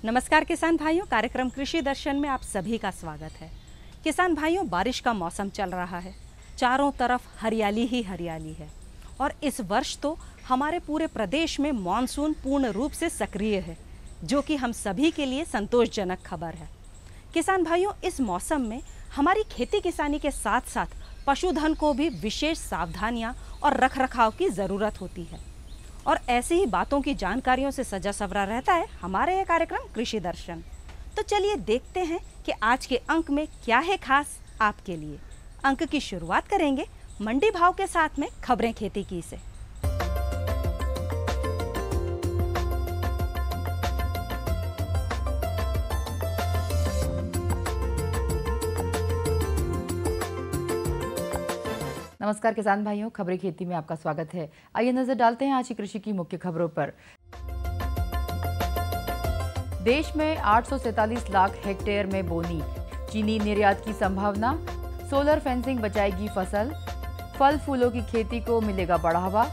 नमस्कार किसान भाइयों, कार्यक्रम कृषि दर्शन में आप सभी का स्वागत है। किसान भाइयों, बारिश का मौसम चल रहा है, चारों तरफ हरियाली ही हरियाली है और इस वर्ष तो हमारे पूरे प्रदेश में मानसून पूर्ण रूप से सक्रिय है, जो कि हम सभी के लिए संतोषजनक खबर है। किसान भाइयों, इस मौसम में हमारी खेती किसानी के साथ साथ पशुधन को भी विशेष सावधानियां और रखरखाव की ज़रूरत होती है और ऐसी ही बातों की जानकारियों से सजा सवरा रहता है हमारे यह कार्यक्रम कृषि दर्शन। तो चलिए देखते हैं कि आज के अंक में क्या है खास आपके लिए। अंक की शुरुआत करेंगे मंडी भाव के साथ में खबरें खेती की से। नमस्कार किसान भाइयों, खबरें खेती में आपका स्वागत है। आइए नजर डालते हैं आज की कृषि की मुख्य खबरों पर। देश में 847 लाख हेक्टेयर में बोनी, चीनी निर्यात की संभावना, सोलर फेंसिंग बचाएगी फसल, फल फूलों की खेती को मिलेगा बढ़ावा,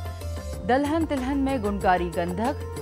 दलहन तिलहन में गुणकारी गंधक।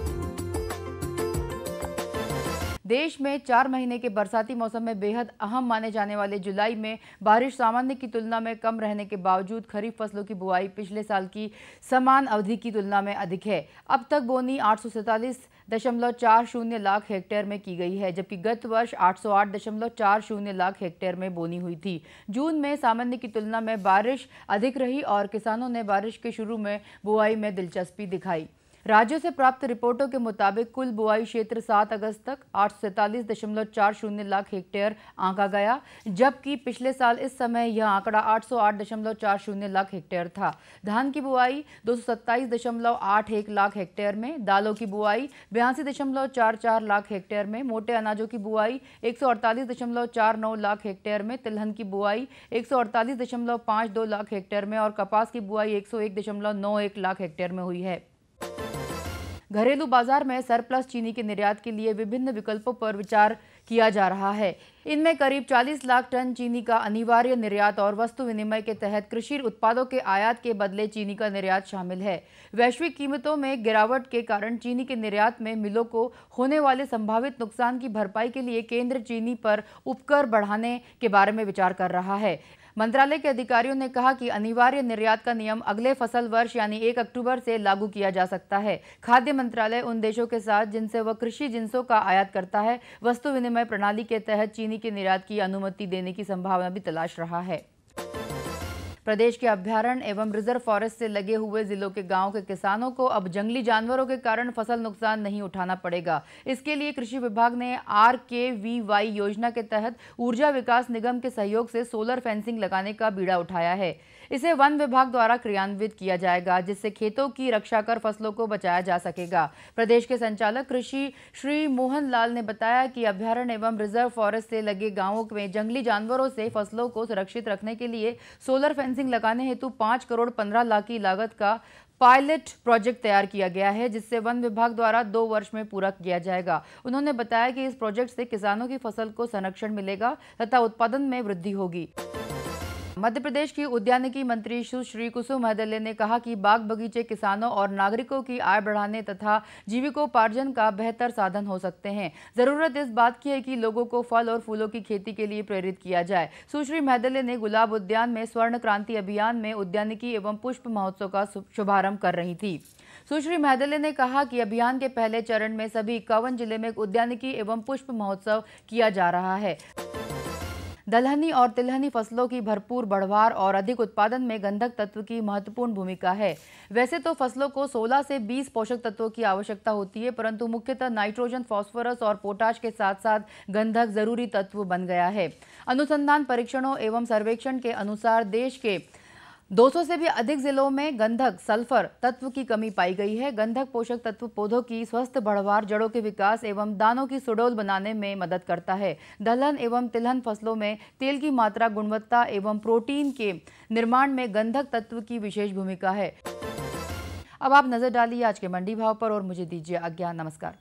देश में 4 महीने के बरसाती मौसम में बेहद अहम माने जाने वाले जुलाई में बारिश सामान्य की तुलना में कम रहने के बावजूद खरीफ फसलों की बुआई पिछले साल की समान अवधि की तुलना में अधिक है। अब तक बोनी 847.40 लाख हेक्टेयर में की गई है, जबकि गत वर्ष 808.40 लाख हेक्टेयर में बोनी हुई थी। जून में सामान्य की तुलना में बारिश अधिक रही और किसानों ने बारिश के शुरू में बुआई में दिलचस्पी दिखाई। राज्यों से प्राप्त रिपोर्टों के मुताबिक कुल बुआई क्षेत्र 7 अगस्त तक 847.40 लाख हेक्टेयर आंका गया, जबकि पिछले साल इस समय यह आंकड़ा 808.40 लाख हेक्टेयर था। धान की बुआई 227.81 लाख हेक्टेयर में, दालों की बुआई 82.44 लाख हेक्टेयर में, मोटे अनाजों की बुआई 148.49 लाख हेक्टेयर में, तिलहन की बुआई 148.52 लाख हेक्टेयर में और कपास की बुआई 101.91 लाख हेक्टेयर में हुई है। घरेलू बाजार में सरप्लस चीनी के निर्यात के लिए विभिन्न विकल्पों पर विचार किया जा रहा है। इनमें करीब 40 लाख टन चीनी का अनिवार्य निर्यात और वस्तु विनिमय के तहत कृषि उत्पादों के आयात के बदले चीनी का निर्यात शामिल है। वैश्विक कीमतों में गिरावट के कारण चीनी के निर्यात में मिलों को होने वाले संभावित नुकसान की भरपाई के लिए केंद्र चीनी पर उपकर बढ़ाने के बारे में विचार कर रहा है। मंत्रालय के अधिकारियों ने कहा कि अनिवार्य निर्यात का नियम अगले फसल वर्ष यानी 1 अक्टूबर से लागू किया जा सकता है। खाद्य मंत्रालय उन देशों के साथ जिनसे वह कृषि जिंसों का आयात करता है, वस्तु विनिमय प्रणाली के तहत चीनी के निर्यात की अनुमति देने की संभावना भी तलाश रहा है। प्रदेश के अभ्यारण्य एवं रिजर्व फॉरेस्ट से लगे हुए जिलों के गांवों के किसानों को अब जंगली जानवरों के कारण फसल नुकसान नहीं उठाना पड़ेगा। इसके लिए कृषि विभाग ने RKVY योजना के तहत ऊर्जा विकास निगम के सहयोग से सोलर फेंसिंग लगाने का बीड़ा उठाया है। इसे वन विभाग द्वारा क्रियान्वित किया जाएगा, जिससे खेतों की रक्षा कर फसलों को बचाया जा सकेगा। प्रदेश के संचालक कृषि श्री मोहन लाल ने बताया कि अभ्यारण्य एवं रिजर्व फॉरेस्ट से लगे गांवों में जंगली जानवरों से फसलों को सुरक्षित रखने के लिए सोलर फेंसिंग लगाने हेतु 5 करोड़ 15 लाख की लागत का पायलट प्रोजेक्ट तैयार किया गया है, जिससे वन विभाग द्वारा 2 वर्ष में पूरा किया जाएगा। उन्होंने बताया कि इस प्रोजेक्ट से किसानों की फसल को संरक्षण मिलेगा तथा उत्पादन में वृद्धि होगी। मध्य प्रदेश की उद्यानिकी मंत्री सुश्री कुसुम महदले ने कहा कि बाग बगीचे किसानों और नागरिकों की आय बढ़ाने तथा जीविकोपार्जन का बेहतर साधन हो सकते हैं। जरूरत इस बात की है कि लोगों को फल और फूलों की खेती के लिए प्रेरित किया जाए। सुश्री महदले ने गुलाब उद्यान में स्वर्ण क्रांति अभियान में उद्यानिकी एवं पुष्प महोत्सव का शुभारंभ कर रही थी। सुश्री महदले ने कहा कि अभियान के पहले चरण में सभी 51 जिले में उद्यानिकी एवं पुष्प महोत्सव किया जा रहा है। दलहनी और तिलहनी फसलों की भरपूर बढ़वार और अधिक उत्पादन में गंधक तत्व की महत्वपूर्ण भूमिका है। वैसे तो फसलों को 16 से 20 पोषक तत्वों की आवश्यकता होती है, परंतु मुख्यतः नाइट्रोजन, फास्फोरस और पोटाश के साथ साथ गंधक जरूरी तत्व बन गया है। अनुसंधान, परीक्षणों एवं सर्वेक्षण के अनुसार देश के 200 से भी अधिक जिलों में गंधक सल्फर तत्व की कमी पाई गई है। गंधक पोषक तत्व पौधों की स्वस्थ बढ़वार, जड़ों के विकास एवं दानों की सुडौल बनाने में मदद करता है। दलहन एवं तिलहन फसलों में तेल की मात्रा, गुणवत्ता एवं प्रोटीन के निर्माण में गंधक तत्व की विशेष भूमिका है। अब आप नजर डालिए आज के मंडी भाव पर और मुझे दीजिए आज्ञा। नमस्कार।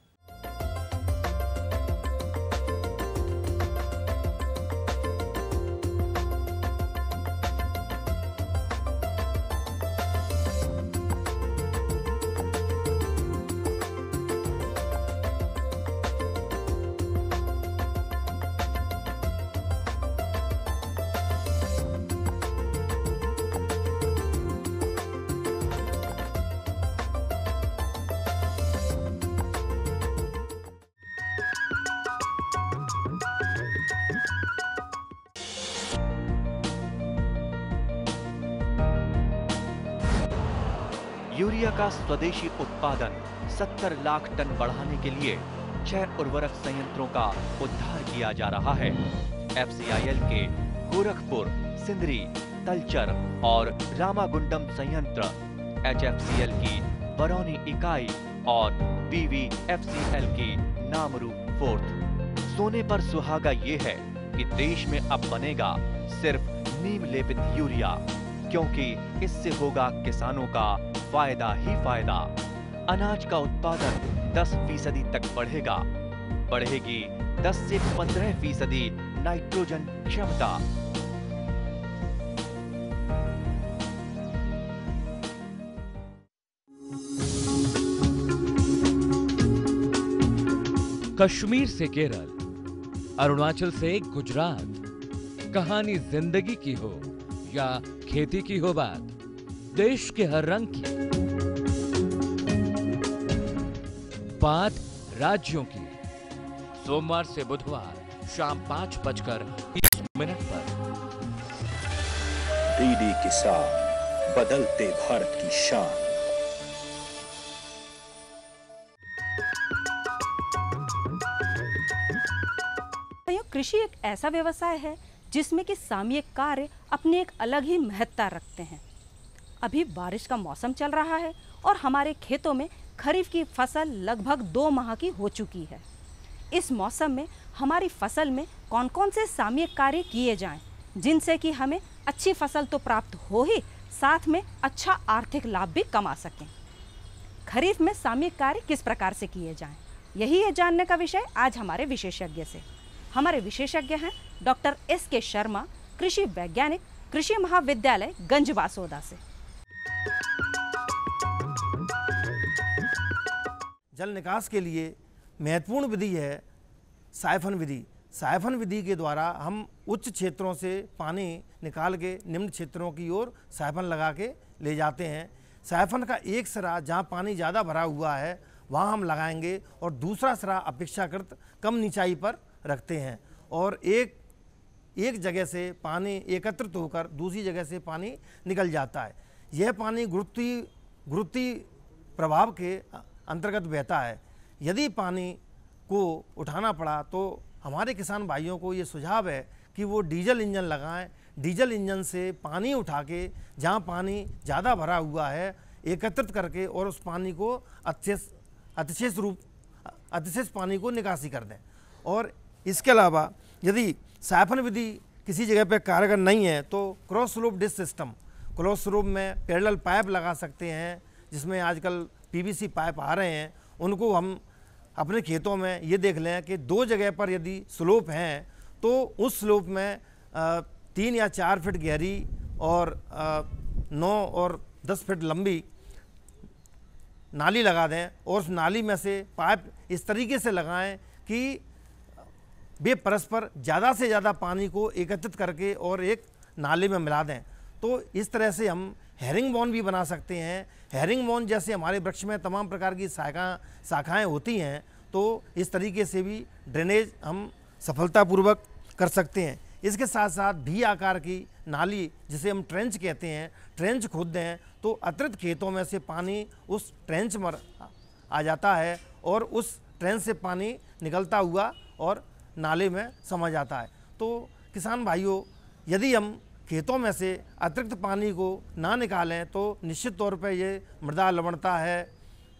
यूरिया का स्वदेशी उत्पादन 70 लाख टन बढ़ाने के लिए 6 उर्वरक संयंत्रों का उद्धार किया जा रहा है। FCIL के गोरखपुर, सिंदरी, तलचर और रामागुंडम संयंत्र, HFCL की बरौनी इकाई और BVFCL की नामरू फोर्थ। सोने पर सुहागा ये है कि देश में अब बनेगा सिर्फ नीम लेपित यूरिया, क्योंकि इससे होगा किसानों का फायदा ही फायदा। अनाज का उत्पादन 10% तक बढ़ेगा। बढ़ेगी 10 से 15% नाइट्रोजन क्षमता। कश्मीर से केरल, अरुणाचल से गुजरात, कहानी जिंदगी की हो या खेती की हो बात, देश के हर रंग की बात राज्यों की। सोमवार से बुधवार शाम 5:30 पर डीडी किसान, बदलते भारत की शान। कृषि एक ऐसा व्यवसाय है जिसमें कि सामयिक कार्य अपनी एक अलग ही महत्ता रखते हैं। अभी बारिश का मौसम चल रहा है और हमारे खेतों में खरीफ की फसल लगभग 2 माह की हो चुकी है। इस मौसम में हमारी फसल में कौन कौन से सामयिक कार्य किए जाएं, जिनसे कि हमें अच्छी फसल तो प्राप्त हो ही, साथ में अच्छा आर्थिक लाभ भी कमा सकें। खरीफ में सामयिक कार्य किस प्रकार से किए जाएं, यही है जानने का विषय आज हमारे विशेषज्ञ से। हमारे विशेषज्ञ हैं डॉक्टर SK शर्मा, कृषि वैज्ञानिक, कृषि महाविद्यालय गंजबासौदा से। जल निकास के लिए महत्वपूर्ण विधि है साइफन विधि। साइफन विधि के द्वारा हम उच्च क्षेत्रों से पानी निकाल के निम्न क्षेत्रों की ओर साइफन लगा के ले जाते हैं। साइफन का एक सिरा जहाँ पानी ज़्यादा भरा हुआ है वहाँ हम लगाएंगे और दूसरा सिरा अपेक्षाकृत कम निचाई पर रखते हैं और एक जगह से पानी एकत्रित होकर दूसरी जगह से पानी निकल जाता है। यह पानी गुरुत्वीय प्रभाव के अंतर्गत बहता है। यदि पानी को उठाना पड़ा तो हमारे किसान भाइयों को ये सुझाव है कि वो डीजल इंजन लगाएं। डीजल इंजन से पानी उठा के जहाँ पानी ज़्यादा भरा हुआ है एकत्रित करके और उस पानी को अतिशेष पानी को निकासी कर दें। और इसके अलावा यदि साइफन विधि किसी जगह पर कारगर नहीं है तो cross slope dish system, cross slope में पैरेलल पाइप लगा सकते हैं, जिसमें आजकल PVC पाइप आ रहे हैं। उनको हम अपने खेतों में ये देख लें कि 2 जगह पर यदि स्लोप हैं तो उस स्लोप में 3 या 4 फीट गहरी और 9 और 10 फीट लंबी नाली लगा दें और उस नाली में से पाइप इस तरीके से लगाएं कि वे परस्पर ज़्यादा से ज़्यादा पानी को एकत्रित करके और एक नाले में मिला दें। तो इस तरह से हम हेरिंगबोन भी बना सकते हैं। हेरिंगबोन जैसे हमारे वृक्ष में तमाम प्रकार की शाखाएं होती हैं, तो इस तरीके से भी ड्रेनेज हम सफलतापूर्वक कर सकते हैं। इसके साथ साथ भी आकार की नाली, जिसे हम ट्रेंच कहते हैं, ट्रेंच खोद दें तो अतिरिक्त खेतों में से पानी उस ट्रेंच में आ जाता है और उस ट्रेंच से पानी निकलता हुआ और नाले में समा जाता है। तो किसान भाइयों, यदि हम खेतों में से अतिरिक्त पानी को ना निकालें तो निश्चित तौर पर ये मृदा लवणता है,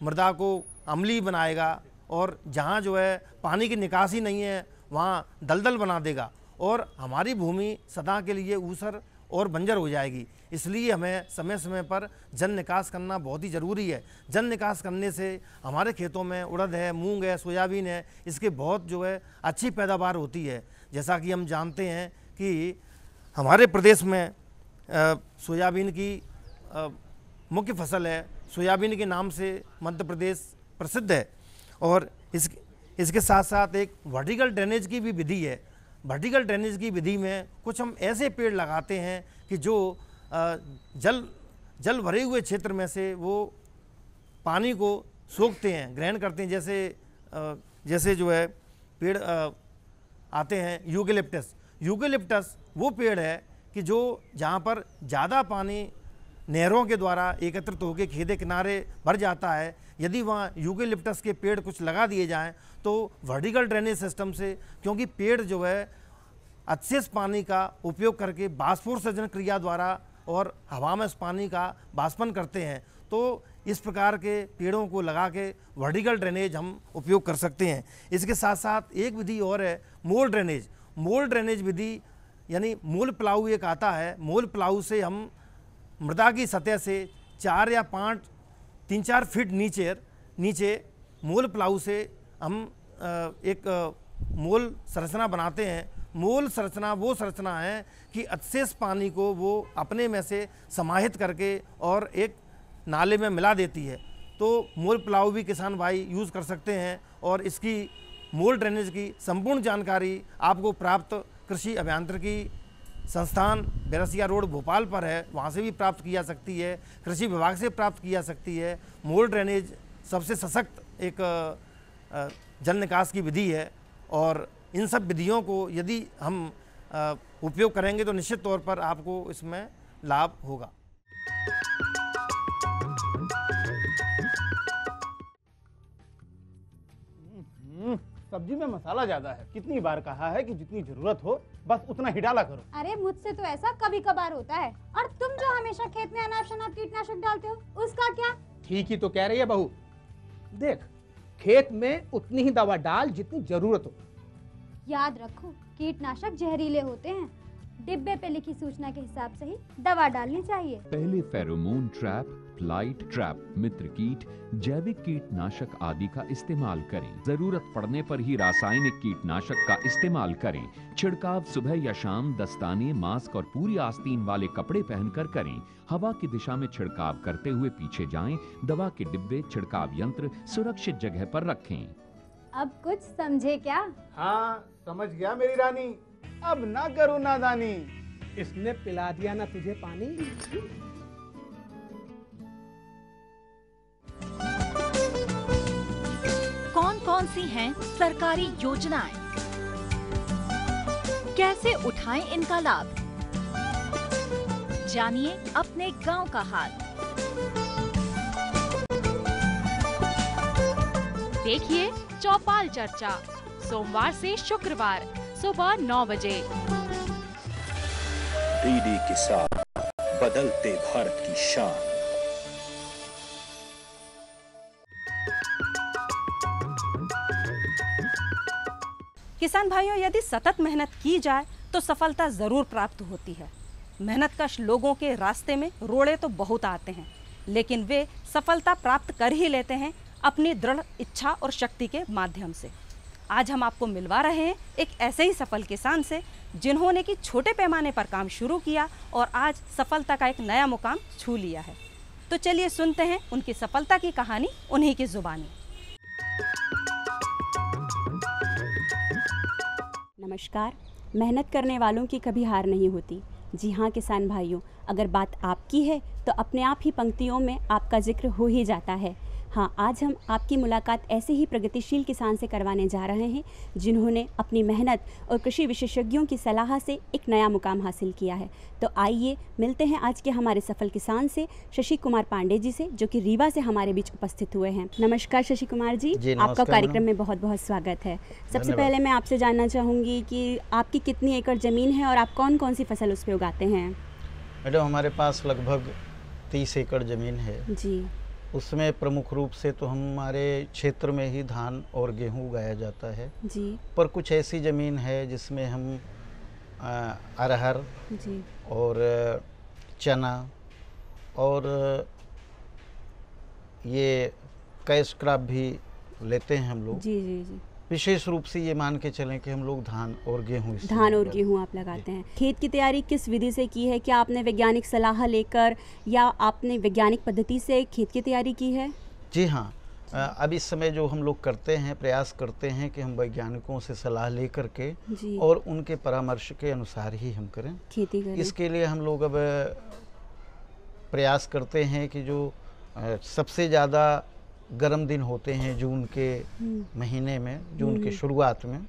मृदा को अम्लीय बनाएगा और जहाँ जो है पानी की निकासी नहीं है वहाँ दलदल बना देगा और हमारी भूमि सदा के लिए ऊसर और बंजर हो जाएगी। इसलिए हमें समय समय पर जल निकास करना बहुत ही ज़रूरी है। जल निकास करने से हमारे खेतों में उड़द है, मूंग है, सोयाबीन है, इसके बहुत जो है अच्छी पैदावार होती है। जैसा कि हम जानते हैं कि हमारे प्रदेश में सोयाबीन की मुख्य फसल है। सोयाबीन के नाम से मध्य प्रदेश प्रसिद्ध है और इसके साथ साथ एक वर्टिकल ड्रेनेज की भी विधि है। वर्टिकल ड्रेनेज की विधि में कुछ हम ऐसे पेड़ लगाते हैं कि जो जल भरे हुए क्षेत्र में से वो पानी को सोखते हैं, ग्रहण करते हैं। जैसे जो है पेड़ आते हैं यूकेलिप्टस वो पेड़ है कि जो जहाँ पर ज़्यादा पानी नहरों के द्वारा एकत्रित होकर खेत के किनारे भर जाता है। यदि वहाँ यूकेलिप्टस के पेड़ कुछ लगा दिए जाएं तो वर्टिकल ड्रेनेज सिस्टम से, क्योंकि पेड़ जो है अवशेष पानी का उपयोग करके बाष्पोत्सर्जन क्रिया द्वारा और हवा में उस पानी का बाष्पन करते हैं, तो इस प्रकार के पेड़ों को लगा के वर्टिकल ड्रेनेज हम उपयोग कर सकते हैं। इसके साथ साथ एक विधि और है मोल ड्रेनेज। मोल ड्रेनेज विधि यानी मोल प्लाऊ एक आता है। मोल प्लाऊ से हम मृदा की सतह से 4 या 3-4 फीट नीचे मोल प्लाऊ से हम एक मोल संरचना बनाते हैं। मोल संरचना वो संरचना है कि अवशेष पानी को वो अपने में से समाहित करके और एक नाले में मिला देती है। तो मोल प्लाऊ भी किसान भाई यूज़ कर सकते हैं और इसकी मोल ड्रेनेज की संपूर्ण जानकारी आपको प्राप्त कृषि अभियांत्रिकी संस्थान बेरसिया रोड भोपाल पर है, वहाँ से भी प्राप्त की जा सकती है, कृषि विभाग से प्राप्त की जा सकती है। मोल ड्रेनेज सबसे सशक्त एक जल निकास की विधि है और इन सब विधियों को यदि हम उपयोग करेंगे तो निश्चित तौर पर आपको इसमें लाभ होगा। सब्जी में मसाला ज्यादा है। कितनी बार कहा है कि जितनी जरूरत हो बस उतना ही डाला करो। अरे मुझसे तो ऐसा कभी कभार होता है। और तुम जो हमेशा खेत में अनाप शनाप कीटनाशक डालते हो उसका क्या? ठीक ही तो कह रही है बहू। देख, खेत में उतनी ही दवा डाल जितनी जरूरत हो। याद रखो, कीटनाशक जहरीले होते हैं। डिब्बे पे लिखी सूचना के हिसाब से ही दवा डालनी चाहिए। पहले फेरोमोन ट्रैप, फ्लाइट ट्रैप, मित्र कीट, जैविक कीटनाशक आदि का इस्तेमाल करें। जरूरत पड़ने पर ही रासायनिक कीटनाशक का इस्तेमाल करें। छिड़काव सुबह या शाम दस्ताने, मास्क और पूरी आस्तीन वाले कपड़े पहनकर करें। हवा की दिशा में छिड़काव करते हुए पीछे जाएं। दवा के डिब्बे, छिड़काव यंत्र सुरक्षित जगह पर रखें। अब कुछ समझे क्या? हाँ, समझ गया मेरी रानी। अब ना करो नादानी। इसने पिला दिया ना तुझे पानी। कौन कौन सी हैं सरकारी योजनाएं? कैसे उठाएं इनका लाभ? जानिए अपने गांव का हाल। देखिए चौपाल चर्चा, सोमवार से शुक्रवार सुबह 9 बजे। डीडी किसान, बदलते भारत की शान। किसान भाइयों, यदि सतत मेहनत की जाए तो सफलता जरूर प्राप्त होती है। मेहनतकश लोगों के रास्ते में रोड़े तो बहुत आते हैं, लेकिन वे सफलता प्राप्त कर ही लेते हैं अपनी दृढ़ इच्छा और शक्ति के माध्यम से। आज हम आपको मिलवा रहे हैं एक ऐसे ही सफल किसान से जिन्होंने कि छोटे पैमाने पर काम शुरू किया और आज सफलता का एक नया मुकाम छू लिया है। तो चलिए सुनते हैं उनकी सफलता की कहानी उन्हीं की जुबानी। नमस्कार। मेहनत करने वालों की कभी हार नहीं होती। जी हाँ किसान भाइयों, अगर बात आपकी है तो अपने आप ही पंक्तियों में आपका जिक्र हो ही जाता है। हाँ, आज हम आपकी मुलाकात ऐसे ही प्रगतिशील किसान से करवाने जा रहे हैं जिन्होंने अपनी मेहनत और कृषि विशेषज्ञों की सलाह से एक नया मुकाम हासिल किया है। तो आइए मिलते हैं आज के हमारे सफल किसान से, शशि कुमार पांडे जी से, जो कि रीवा से हमारे बीच उपस्थित हुए हैं। नमस्कार शशि कुमार जी, आपका कार्यक्रम में बहुत बहुत स्वागत है। सबसे पहले मैं आपसे जानना चाहूँगी कि आपकी कितनी एकड़ ज़मीन है और आप कौन कौन सी फसल उस पर उगाते हैं? मैडम, हमारे पास लगभग 30 एकड़ ज़मीन है जी। उसमें प्रमुख रूप से तो हमारे क्षेत्र में ही धान और गेहूं उगाया जाता है जी। पर कुछ ऐसी ज़मीन है जिसमें हम अरहर जी और चना और ये कैश क्रॉप भी लेते हैं हम लोग। जी जी जी। विशेष रूप से ये मान के चलें कि हम लोग धान और गेहूं आप लगाते हैं। खेत की तैयारी किस विधि से की है? क्या आपने वैज्ञानिक सलाह लेकर या आपने वैज्ञानिक पद्धति से खेत की तैयारी की है? जी हाँ, अब इस समय जो हम लोग करते हैं, प्रयास करते हैं कि हम वैज्ञानिकों से सलाह ले करके और उनके परामर्श के अनुसार ही हम करें, खेती करें। इसके लिए हम लोग अब प्रयास करते हैं कि जो सबसे ज़्यादा गर्म दिन होते हैं जून के महीने में, जून के शुरुआत में,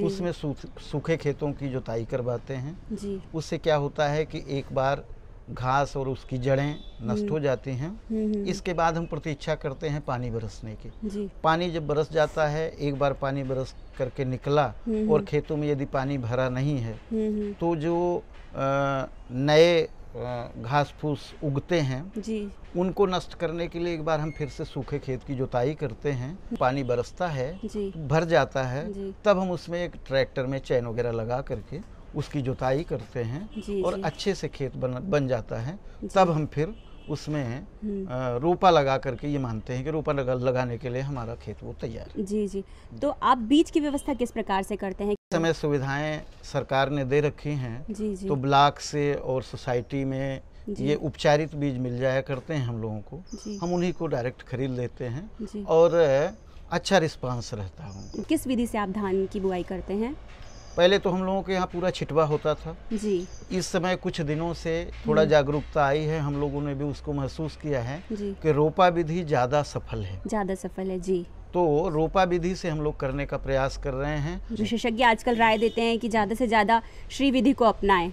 उसमें सूखे खेतों की जुताई करवाते हैं। उससे क्या होता है कि एक बार घास और उसकी जड़ें नष्ट हो जाती हैं। इसके बाद हम प्रतीक्षा करते हैं पानी बरसने की। पानी जब बरस जाता है, एक बार पानी बरस करके निकला और खेतों में यदि पानी भरा नहीं है तो जो नए घास फूस उगते हैं उनको नष्ट करने के लिए एक बार हम फिर से सूखे खेत की जुताई करते हैं। पानी बरसता है, भर जाता है, तब हम उसमें एक ट्रैक्टर में चैन वगैरह लगा करके उसकी जुताई करते हैं और अच्छे से खेत बन जाता है। तब हम फिर उसमें रोपा लगा करके ये मानते हैं कि रोपा लगाने के लिए हमारा खेत वो तैयार है। जी। तो आप बीज की व्यवस्था किस प्रकार से करते हैं? इस समय सुविधाएं सरकार ने दे रखी हैं, तो ब्लॉक से और सोसाइटी में ये उपचारित बीज मिल जाया करते हैं हम लोगों को। हम उन्हीं को डायरेक्ट खरीद लेते हैं और अच्छा रिस्पांस रहता है। किस विधि से आप धान की बुआई करते हैं? पहले तो हम लोगों के यहाँ पूरा छिटवा होता था जी। इस समय कुछ दिनों से थोड़ा जागरूकता आई है, हम लोगों ने भी उसको महसूस किया है कि रोपा विधि ज़्यादा सफल है जी। तो रोपा विधि से हम लोग करने का प्रयास कर रहे हैं। विशेषज्ञ आजकल राय देते हैं कि ज़्यादा से ज़्यादा श्री विधि को अपनाएं,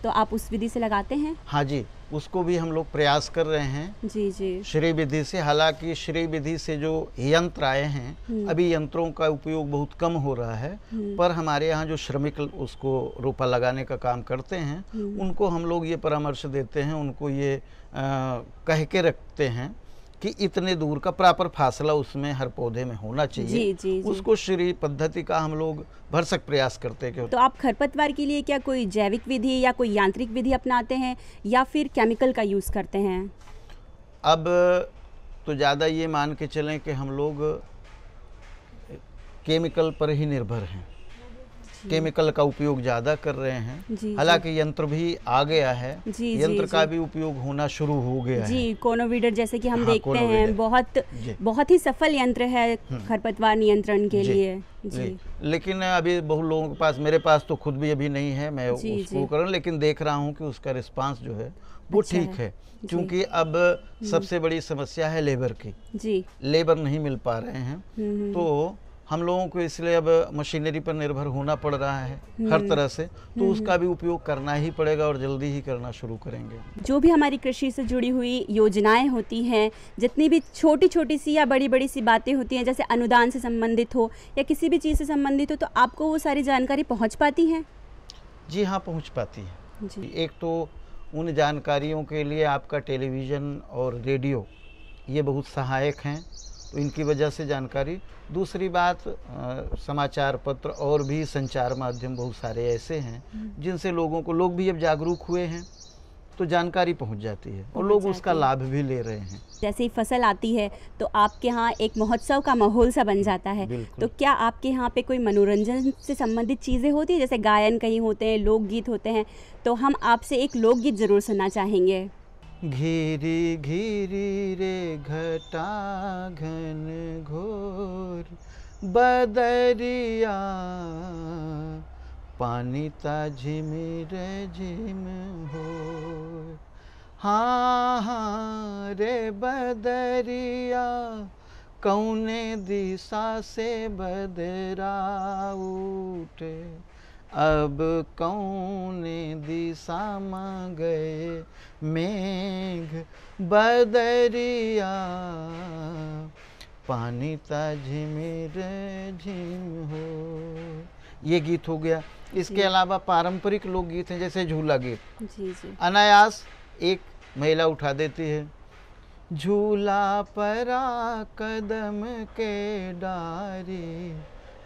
तो आप उस विधि से लगाते हैं? हाँ जी, उसको भी हम लोग प्रयास कर रहे हैं जी। श्री विधि से। हालांकि श्री विधि से जो यंत्र आए हैं, अभी यंत्रों का उपयोग बहुत कम हो रहा है, पर हमारे यहाँ जो श्रमिक उसको रोपा लगाने का काम करते हैं उनको हम लोग ये परामर्श देते हैं, उनको ये कह के रखते हैं कि इतने दूर का प्रॉपर फासला उसमें हर पौधे में होना चाहिए। जी। उसको श्री पद्धति का हम लोग भरसक प्रयास करते हैं। तो आप खरपतवार के लिए क्या कोई जैविक विधि या कोई यांत्रिक विधि अपनाते हैं या फिर केमिकल का यूज़ करते हैं? अब तो ज़्यादा ये मान के चलें कि हम लोग केमिकल पर ही निर्भर हैं, केमिकल का उपयोग ज़्यादा कर रहे हैं। हालांकि यंत्र भी आ गया है, यंत्र का भी उपयोग होना शुरू हो गया है। कोनोवीडर जैसे कि हम देखते हैं, बहुत ही सफल यंत्र है खरपतवार नियंत्रण के लिए। लेकिन अभी बहुत लोगों के पास, मेरे पास तो खुद भी अभी नहीं है, मैं उसको कर रहा हूँ, लेकिन देख रहा हूँ कि उसका रिस्पांस जो है वो ठीक है। क्योंकि अब सबसे बड़ी समस्या है लेबर की, लेबर नहीं मिल पा रहे हैं, तो हम लोगों को इसलिए अब मशीनरी पर निर्भर होना पड़ रहा है हर तरह से, तो उसका भी उपयोग करना ही पड़ेगा और जल्दी ही करना शुरू करेंगे। जो भी हमारी कृषि से जुड़ी हुई योजनाएं होती हैं, जितनी भी छोटी छोटी सी या बड़ी बड़ी सी बातें होती हैं, जैसे अनुदान से संबंधित हो या किसी भी चीज़ से संबंधित हो, तो आपको वो सारी जानकारी पहुँच पाती हैं? जी हाँ, पहुँच पाती है। एक तो उन जानकारियों के लिए आपका टेलीविज़न और रेडियो ये बहुत सहायक हैं, तो इनकी वजह से जानकारी। दूसरी बात, समाचार पत्र और भी संचार माध्यम बहुत सारे ऐसे हैं जिनसे लोग भी अब जागरूक हुए हैं, तो जानकारी पहुंच जाती है और लोग उसका लाभ भी ले रहे हैं। जैसे ही फसल आती है तो आपके यहाँ एक महोत्सव का माहौल सा बन जाता है, तो क्या आपके यहाँ पे कोई मनोरंजन से संबंधित चीज़ें होती है? जैसे गायन कहीं होते हैं, लोकगीत होते हैं, तो हम आपसे एक लोकगीत ज़रूर सुनना चाहेंगे। घिरी घिरी रे घटा घन घोर बदरिया, पानी ता झिमिर झिम हो। हाँ रे बदरिया, कौने दिशा से बदरा उठे, अब कौने दिशा में गए मेघ बदरिया, पानी ता झिमिर झिम हो। ये गीत हो गया। इसके अलावा पारंपरिक लोकगीत हैं, जैसे झूला गीत। अनायास एक महिला उठा देती है, झूला परा कदम के डारी,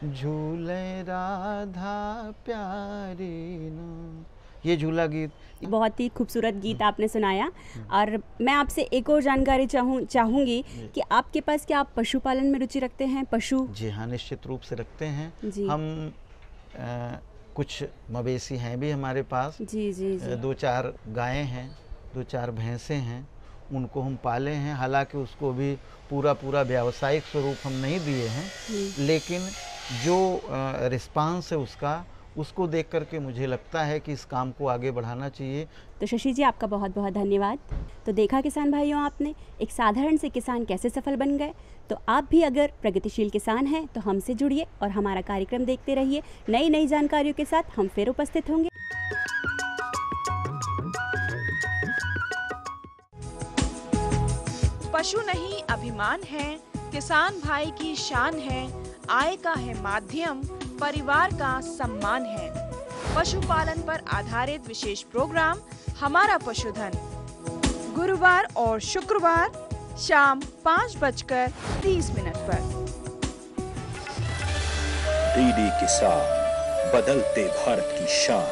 झूले राधा प्यारी ना। ये झूला गीत बहुत ही खूबसूरत गीत आपने सुनाया। और मैं आपसे एक और जानकारी चाहूँगी कि आपके पास क्या आप पशुपालन में रुचि रखते हैं? पशु? जी हाँ, निश्चित रूप से रखते हैं। हम कुछ मवेशी हैं भी हमारे पास। जी। 2-4 गायें हैं, 2-4 भैंसें हैं, उनको हम पाले हैं। हालांकि उसको भी पूरा व्यावसायिक स्वरूप हम नहीं दिए हैं, लेकिन जो रिस्पांस है उसको देख करके मुझे लगता है कि इस काम को आगे बढ़ाना चाहिए। तो शशि जी, आपका बहुत बहुत धन्यवाद। तो देखा किसान भाइयों, आपने एक साधारण से किसान कैसे सफल बन गए। तो आप भी अगर प्रगतिशील किसान हैं तो हमसे जुड़िए और हमारा कार्यक्रम देखते रहिए। नई नई जानकारियों के साथ हम फिर उपस्थित होंगे। पशु नहीं अभिमान है, किसान भाई की शान है, आय का है माध्यम, परिवार का सम्मान है। पशुपालन पर आधारित विशेष प्रोग्राम हमारा पशुधन, गुरुवार और शुक्रवार शाम 5:30 पर। डीडी किसान, बदलते भारत की शान।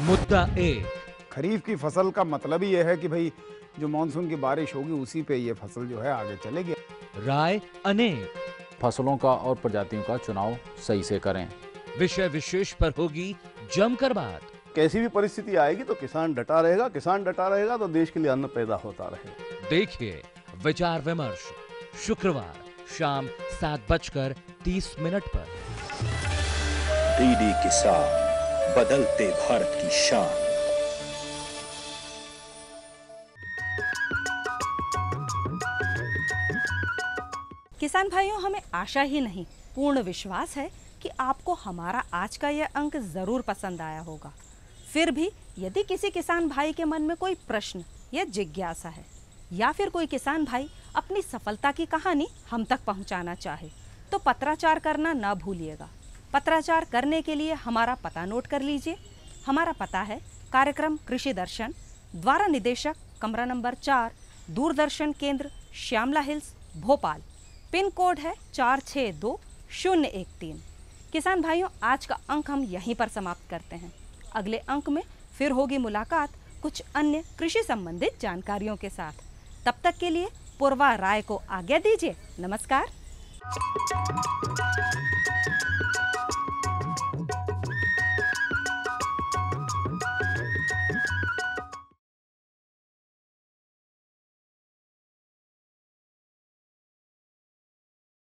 मुद्दा एक, खरीफ की फसल का मतलब ही यह है कि भाई जो मानसून की बारिश होगी उसी पे ये फसल जो है आगे चलेगी। राय अनेक, फसलों का और प्रजातियों का चुनाव सही से करें। विषय विशेष पर होगी जमकर बात। कैसी भी परिस्थिति आएगी तो किसान डटा रहेगा, किसान डटा रहेगा तो देश के लिए अन्न पैदा होता रहेगा। देखिए विचार विमर्श शुक्रवार शाम 7:30 पर। डीडी किसान, बदलते भारत की शान। किसान भाइयों, हमें आशा ही नहीं पूर्ण विश्वास है कि आपको हमारा आज का यह अंक जरूर पसंद आया होगा। फिर भी यदि किसी किसान भाई के मन में कोई प्रश्न या जिज्ञासा है या फिर कोई किसान भाई अपनी सफलता की कहानी हम तक पहुंचाना चाहे तो पत्राचार करना न भूलिएगा। पत्राचार करने के लिए हमारा पता नोट कर लीजिए। हमारा पता है कार्यक्रम कृषि दर्शन, द्वारा निदेशक, कमरा number 4, Doordarshan Kendra, Shyamla Hills, Bhopal. Pin code है 462013। किसान भाइयों, आज का अंक हम यहीं पर समाप्त करते हैं। अगले अंक में फिर होगी मुलाकात कुछ अन्य कृषि संबंधित जानकारियों के साथ। तब तक के लिए पूर्वा राय को आज्ञा दीजिए। नमस्कार।